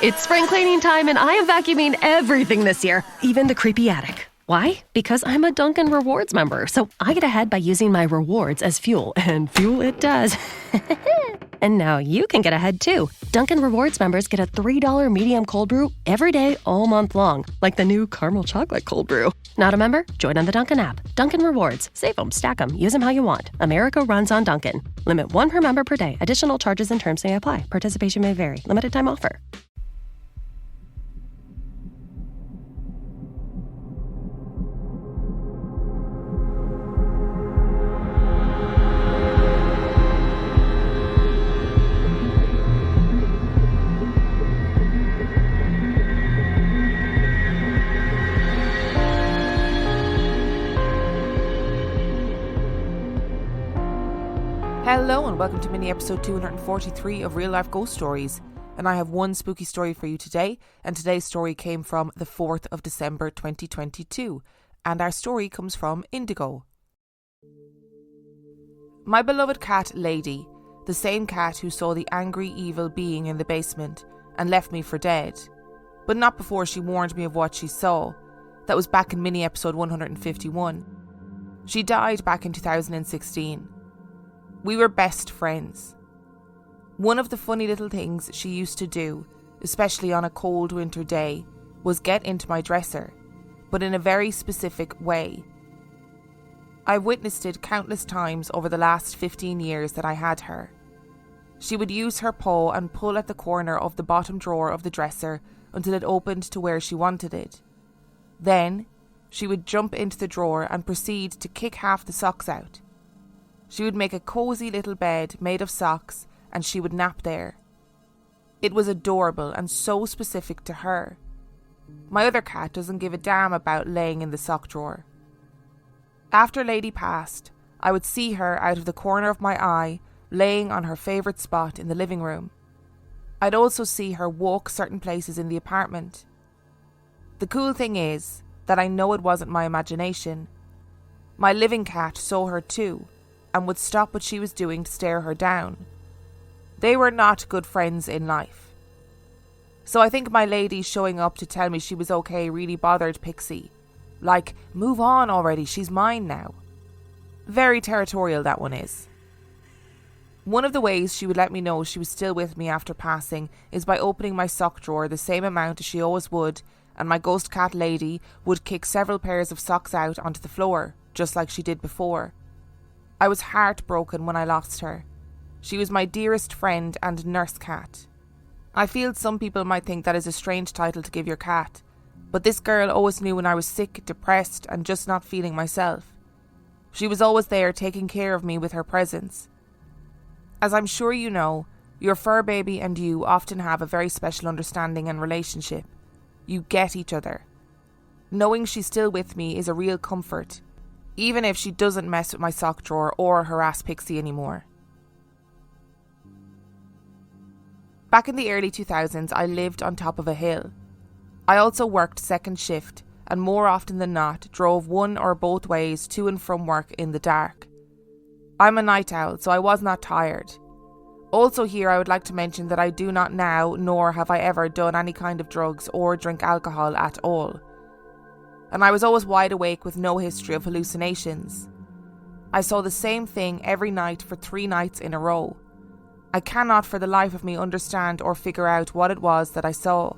It's spring cleaning time and I am vacuuming everything this year, even the creepy attic. Why? Because I'm a Dunkin' Rewards member, so I get ahead by using my rewards as fuel, and fuel it does. And now you can get ahead too. Dunkin' Rewards members get a $3 medium cold brew every day all month long, like the new caramel chocolate cold brew. Not a member? Join on the Dunkin' app. Dunkin' Rewards. Save them, stack them, use them how you want. America runs on Dunkin'. Limit 1 per member per day. Additional charges and terms may apply. Participation may vary. Limited time offer. Hello and welcome to mini episode 243 of Real Life Ghost Stories, and I have one spooky story for you today, and today's story came from the 4th of December 2022, and our story comes from Indigo. My beloved cat Lady, the same cat who saw the angry evil being in the basement and left me for dead, but not before she warned me of what she saw. That was back in mini episode 151. She died back in 2016. We were best friends. One of the funny little things she used to do, especially on a cold winter day, was get into my dresser, but in a very specific way. I've witnessed it countless times over the last 15 years that I had her. She would use her paw and pull at the corner of the bottom drawer of the dresser until it opened to where she wanted it. Then, she would jump into the drawer and proceed to kick half the socks out. She would make a cosy little bed made of socks and she would nap there. It was adorable and so specific to her. My other cat doesn't give a damn about laying in the sock drawer. After Lady passed, I would see her out of the corner of my eye laying on her favourite spot in the living room. I'd also see her walk certain places in the apartment. The cool thing is that I know it wasn't my imagination. My living cat saw her too, and would stop what she was doing to stare her down. They were not good friends in life. So I think my lady showing up to tell me she was okay really bothered Pixie. Like, move on already, she's mine now. Very territorial that one is. One of the ways she would let me know she was still with me after passing is by opening my sock drawer the same amount as she always would, and my ghost cat Lady would kick several pairs of socks out onto the floor, just like she did before. I was heartbroken when I lost her. She was my dearest friend and nurse cat. I feel some people might think that is a strange title to give your cat, but this girl always knew when I was sick, depressed, and just not feeling myself. She was always there taking care of me with her presence. As I'm sure you know, your fur baby and you often have a very special understanding and relationship. You get each other. Knowing she's still with me is a real comfort, even if she doesn't mess with my sock drawer or harass Pixie anymore. Back in the early 2000s, I lived on top of a hill. I also worked second shift and more often than not drove one or both ways to and from work in the dark. I'm a night owl, so I was not tired. Also here I would like to mention that I do not now, nor have I ever done any kind of drugs or drink alcohol at all. And I was always wide awake with no history of hallucinations. I saw the same thing every night for 3 nights in a row. I cannot for the life of me understand or figure out what it was that I saw,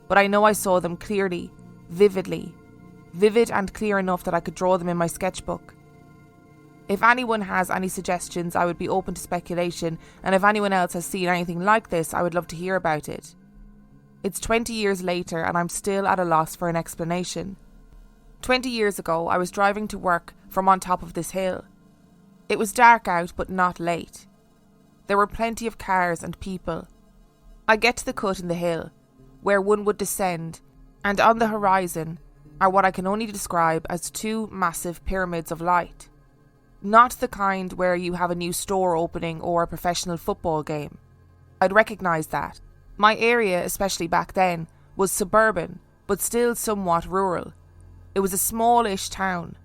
but I know I saw them clearly, vividly, vivid and clear enough that I could draw them in my sketchbook. If anyone has any suggestions, I would be open to speculation, and if anyone else has seen anything like this, I would love to hear about it. It's 20 years later and I'm still at a loss for an explanation. 20 years ago, I was driving to work from on top of this hill. It was dark out, but not late. There were plenty of cars and people. I get to the cut in the hill, where one would descend, and on the horizon are what I can only describe as 2 massive pyramids of light. Not the kind where you have a new store opening or a professional football game. I'd recognise that. My area, especially back then, was suburban, but still somewhat rural. It was a smallish town.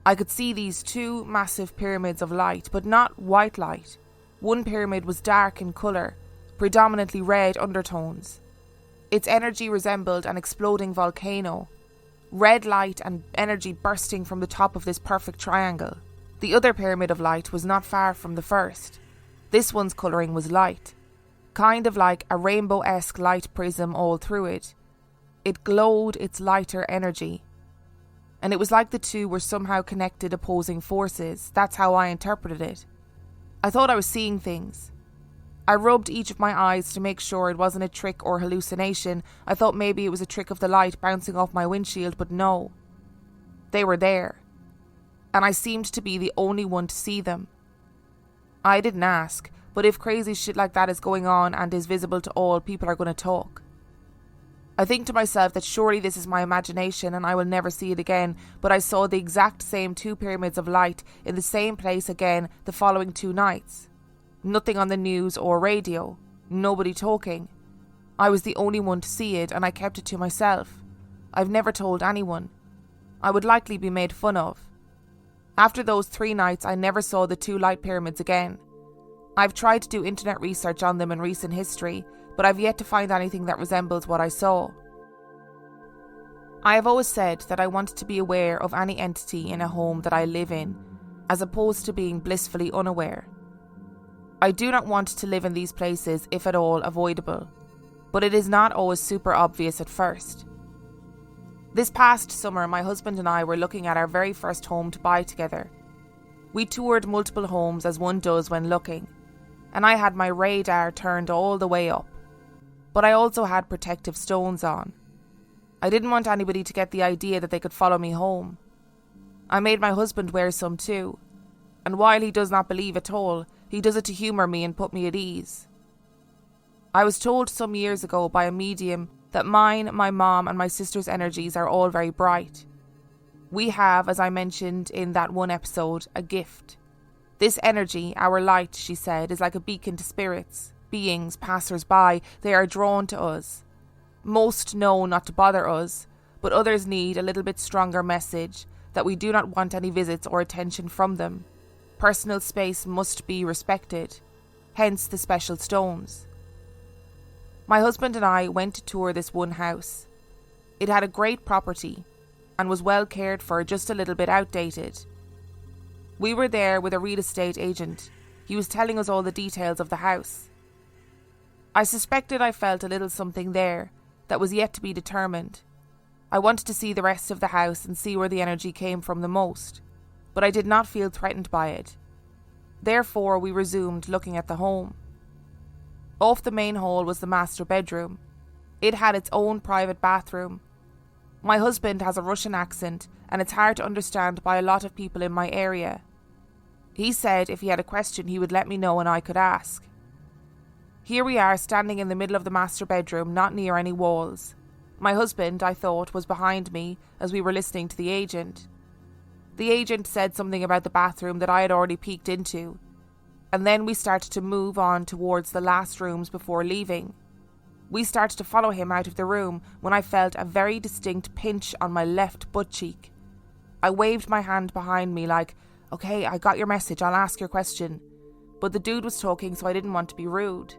I could see these 2 massive pyramids of light, but not white light. One pyramid was dark in colour, predominantly red undertones. Its energy resembled an exploding volcano. Red light and energy bursting from the top of this perfect triangle. The other pyramid of light was not far from the first. This one's colouring was light, kind of like a rainbow-esque light prism all through it. It glowed its lighter energy. And it was like the two were somehow connected opposing forces. That's how I interpreted it. I thought I was seeing things. I rubbed each of my eyes to make sure it wasn't a trick or hallucination. I thought maybe it was a trick of the light bouncing off my windshield, but no. They were there. And I seemed to be the only one to see them. I didn't ask, but if crazy shit like that is going on and is visible to all, people are going to talk. I think to myself that surely this is my imagination and I will never see it again, but I saw the exact same 2 pyramids of light in the same place again the following 2 nights. Nothing on the news or radio. Nobody talking. I was the only one to see it and I kept it to myself. I've never told anyone. I would likely be made fun of. After those 3 nights, I never saw the 2 light pyramids again. I've tried to do internet research on them in recent history, but I've yet to find anything that resembles what I saw. I have always said that I wanted to be aware of any entity in a home that I live in, as opposed to being blissfully unaware. I do not want to live in these places if at all avoidable, but it is not always super obvious at first. This past summer, my husband and I were looking at our very first home to buy together. We toured multiple homes as one does when looking, and I had my radar turned all the way up. But I also had protective stones on. I didn't want anybody to get the idea that they could follow me home. I made my husband wear some too, and while he does not believe at all, he does it to humour me and put me at ease. I was told some years ago by a medium that mine, my mom and my sister's energies are all very bright. We have, as I mentioned in that one episode, a gift. This energy, our light, she said, is like a beacon to spirits, beings, passers-by. They are drawn to us. Most know not to bother us, but others need a little bit stronger message that we do not want any visits or attention from them. Personal space must be respected, hence the special stones. My husband and I went to tour this one house. It had a great property and was well cared for, just a little bit outdated. We were there with a real estate agent. He was telling us all the details of the house. I suspected I felt a little something there that was yet to be determined. I wanted to see the rest of the house and see where the energy came from the most, but I did not feel threatened by it. Therefore, we resumed looking at the home. Off the main hall was the master bedroom. It had its own private bathroom. My husband has a Russian accent and it's hard to understand by a lot of people in my area. He said if he had a question he would let me know and I could ask. Here we are standing in the middle of the master bedroom, not near any walls. My husband, I thought, was behind me as we were listening to the agent. The agent said something about the bathroom that I had already peeked into, and then we started to move on towards the last rooms before leaving. We started to follow him out of the room when I felt a very distinct pinch on my left butt cheek. I waved my hand behind me like, "Okay, I got your message, I'll ask your question." But the dude was talking, so I didn't want to be rude.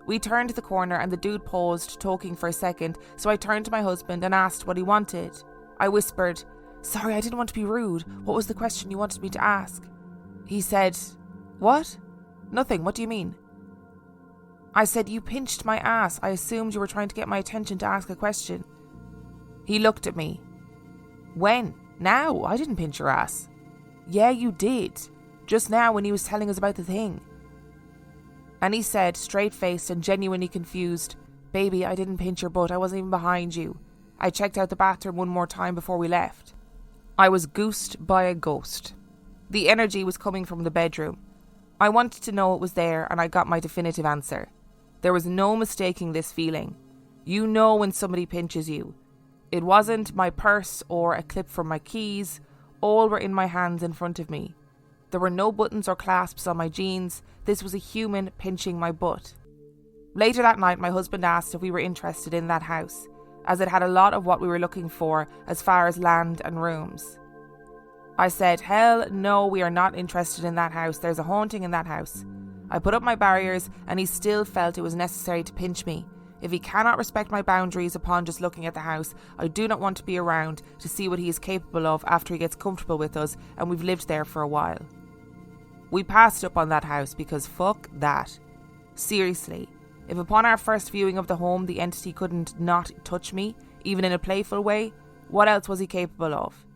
We turned the corner and the dude paused, talking for a second, so I turned to my husband and asked what he wanted. I whispered, "Sorry, I didn't want to be rude. What was the question you wanted me to ask?" He said, "What? Nothing, what do you mean?" I said, "You pinched my ass. I assumed you were trying to get my attention to ask a question." He looked at me. "When? Now? I didn't pinch your ass." "Yeah, you did. Just now when he was telling us about the thing." And he said, straight-faced and genuinely confused, "Baby, I didn't pinch your butt. I wasn't even behind you. I checked out the bathroom one more time before we left." I was goosed by a ghost. The energy was coming from the bedroom. I wanted to know it was there and I got my definitive answer. There was no mistaking this feeling. You know when somebody pinches you. It wasn't my purse or a clip from my keys. All were in my hands in front of me. There were no buttons or clasps on my jeans. This was a human pinching my butt. Later that night, my husband asked if we were interested in that house, as it had a lot of what we were looking for as far as land and rooms. I said, "Hell no, we are not interested in that house. There's a haunting in that house." I put up my barriers and he still felt it was necessary to pinch me. If he cannot respect my boundaries upon just looking at the house, I do not want to be around to see what he is capable of after he gets comfortable with us and we've lived there for a while. We passed up on that house because fuck that. Seriously, if upon our first viewing of the home the entity couldn't not touch me, even in a playful way, what else was he capable of?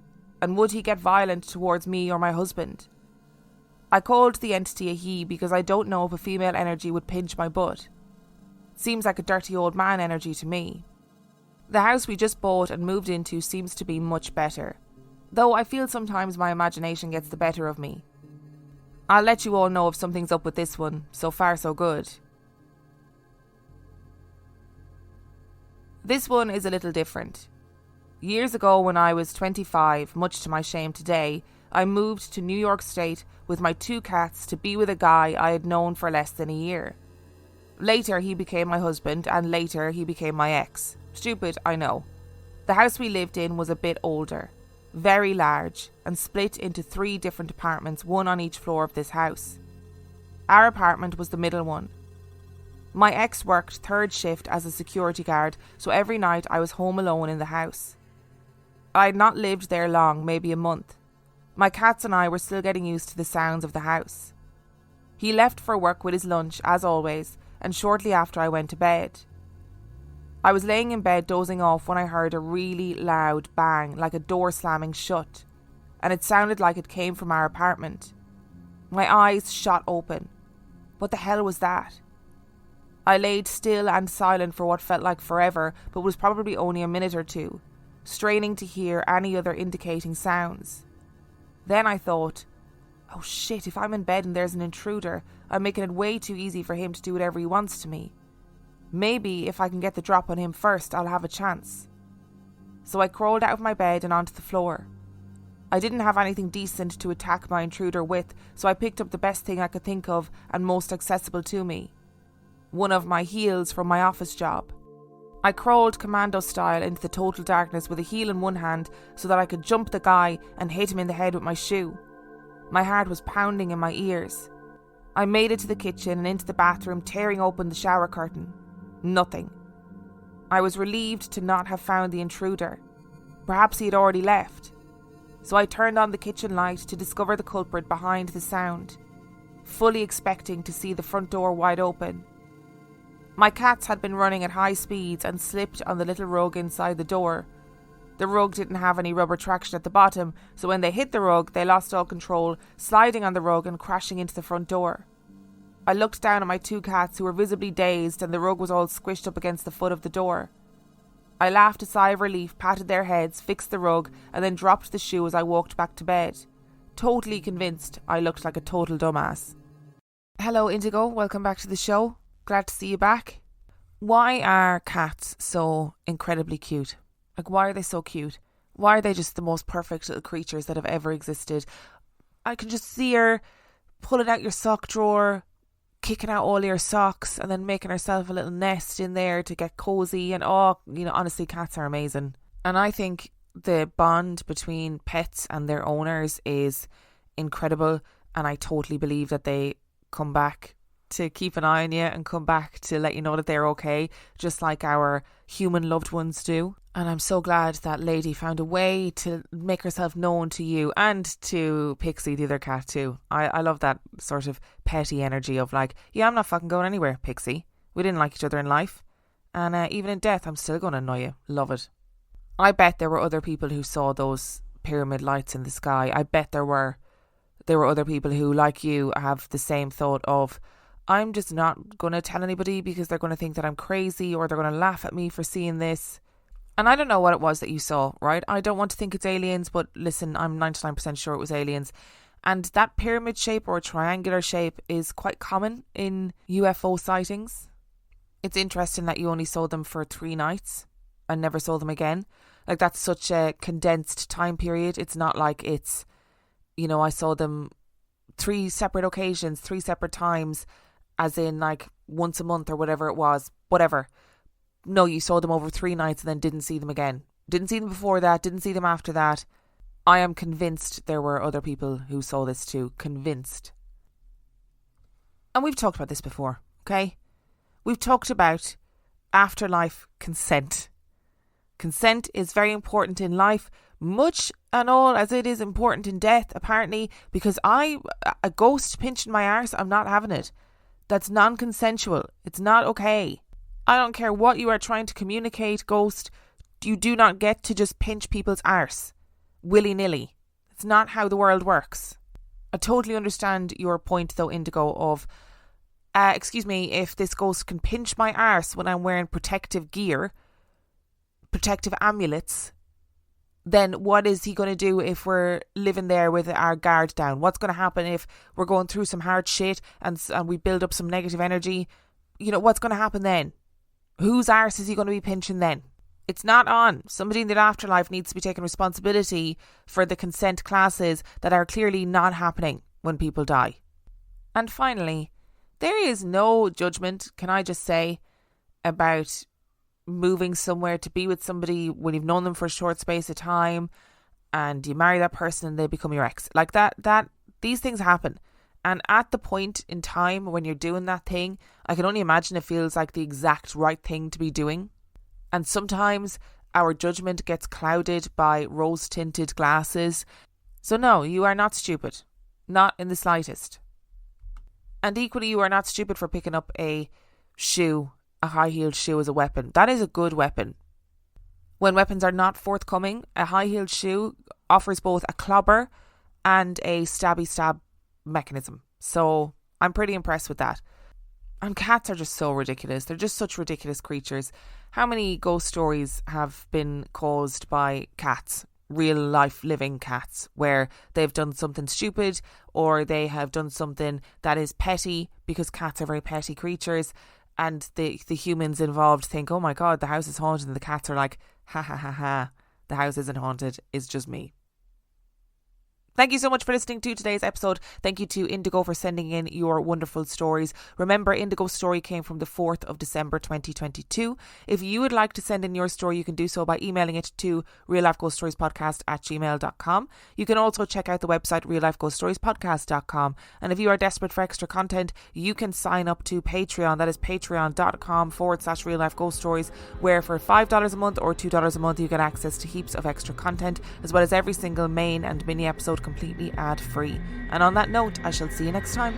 And would he get violent towards me or my husband? I called the entity a he because I don't know if a female energy would pinch my butt. Seems like a dirty old man energy to me. The house we just bought and moved into seems to be much better, though I feel sometimes my imagination gets the better of me. I'll let you all know if something's up with this one. So far so good. This one is a little different. Years ago when I was 25, much to my shame today, I moved to New York State with my 2 cats to be with a guy I had known for less than a year. Later he became my husband and later he became my ex. Stupid, I know. The house we lived in was a bit older, very large, and split into 3 different apartments, one on each floor of this house. Our apartment was the middle one. My ex worked 3rd shift as a security guard, so every night I was home alone in the house. I had not lived there long, maybe a month. My cats and I were still getting used to the sounds of the house. He left for work with his lunch, as always, and shortly after I went to bed. I was laying in bed dozing off when I heard a really loud bang, like a door slamming shut, and it sounded like it came from our apartment. My eyes shot open. What the hell was that? I laid still and silent for what felt like forever, but was probably only a minute or 2, straining to hear any other indicating sounds. Then I thought, oh shit, if I'm in bed and there's an intruder, I'm making it way too easy for him to do whatever he wants to me. Maybe if I can get the drop on him first, I'll have a chance. So I crawled out of my bed and onto the floor. I didn't have anything decent to attack my intruder with, so I picked up the best thing I could think of and most accessible to me. One of my heels from my office job. I crawled commando style into the total darkness with a heel in one hand so that I could jump the guy and hit him in the head with my shoe. My heart was pounding in my ears. I made it to the kitchen and into the bathroom, tearing open the shower curtain. Nothing. I was relieved to not have found the intruder. Perhaps he had already left. So I turned on the kitchen light to discover the culprit behind the sound, fully expecting to see the front door wide open. My cats had been running at high speeds and slipped on the little rug inside the door. The rug didn't have any rubber traction at the bottom, so when they hit the rug, they lost all control, sliding on the rug and crashing into the front door. I looked down at my 2 cats who were visibly dazed and the rug was all squished up against the foot of the door. I laughed a sigh of relief, patted their heads, fixed the rug, and then dropped the shoe as I walked back to bed, totally convinced I looked like a total dumbass. Hello Indigo, welcome back to the show. Glad to see you back. Why are cats so incredibly cute? Like, why are they so cute? Why are they just the most perfect little creatures that have ever existed? I can just see her pulling out your sock drawer, kicking out all your socks, and then making herself a little nest in there to get cozy. And honestly, cats are amazing. And I think the bond between pets and their owners is incredible. And I totally believe that they come back to keep an eye on you and come back to let you know that they're okay, just like our human loved ones do. And I'm so glad that lady found a way to make herself known to you and to Pixie, the other cat too. I love that sort of petty energy of like, yeah, I'm not fucking going anywhere, Pixie. We didn't like each other in life. And even in death, I'm still going to annoy you. Love it. I bet there were other people who saw those pyramid lights in the sky. I bet there were other people who, like you, have the same thought of, I'm just not going to tell anybody because they're going to think that I'm crazy or they're going to laugh at me for seeing this. And I don't know what it was that you saw, right? I don't want to think it's aliens, but listen, I'm 99% sure it was aliens. And that pyramid shape or triangular shape is quite common in UFO sightings. It's interesting that you only saw them for 3 nights and never saw them again. Like, that's such a condensed time period. It's not like it's, I saw them 3 separate occasions, 3 separate times, as in like once a month or whatever it was, whatever. No, you saw them over 3 nights and then didn't see them again. Didn't see them before that, didn't see them after that. I am convinced there were other people who saw this too. Convinced. And we've talked about this before, okay? We've talked about afterlife consent. Consent is very important in life, much and all as it is important in death, apparently, because a ghost pinching my arse, I'm not having it. That's non-consensual. It's not okay. I don't care what you are trying to communicate, ghost. You do not get to just pinch people's arse willy-nilly. It's not how the world works. I totally understand your point though, Indigo, of excuse me, if this ghost can pinch my arse when I'm wearing protective gear, protective amulets, then what is he going to do if we're living there with our guard down? What's going to happen if we're going through some hard shit and we build up some negative energy? You know, what's going to happen then? Whose arse is he going to be pinching then? It's not on. Somebody in the afterlife needs to be taking responsibility for the consent classes that are clearly not happening when people die. And finally, there is no judgment, can I just say, about moving somewhere to be with somebody when you've known them for a short space of time and you marry that person and they become your ex. Like that these things happen. And at the point in time when you're doing that thing, I can only imagine it feels like the exact right thing to be doing. And sometimes our judgment gets clouded by rose-tinted glasses. So no, you are not stupid. Not in the slightest. And equally, you are not stupid for picking up a high-heeled shoe as a weapon. That is a good weapon. When weapons are not forthcoming, a high-heeled shoe offers both a clobber and a stabby-stab mechanism. So I'm pretty impressed with that. And cats are just so ridiculous. They're just such ridiculous creatures. How many ghost stories have been caused by cats? Real life living cats, where they've done something stupid or they have done something that is petty, because cats are very petty creatures, and the humans involved think, oh my god, the house is haunted, and the cats are like, ha ha ha ha, the house isn't haunted, it's just me. Thank you so much for listening to today's episode. Thank you to Indigo for sending in your wonderful stories. Remember, Indigo's story came from the 4th of December 2022. If you would like to send in your story, you can do so by emailing it to reallifeghoststoriespodcast@gmail.com. You can also check out the website reallifeghoststoriespodcast.com. And if you are desperate for extra content, you can sign up to Patreon. That is patreon.com/reallifeghoststories, where for $5 a month or $2 a month, you get access to heaps of extra content, as well as every single main and mini episode completely ad-free. And on that note, I shall see you next time.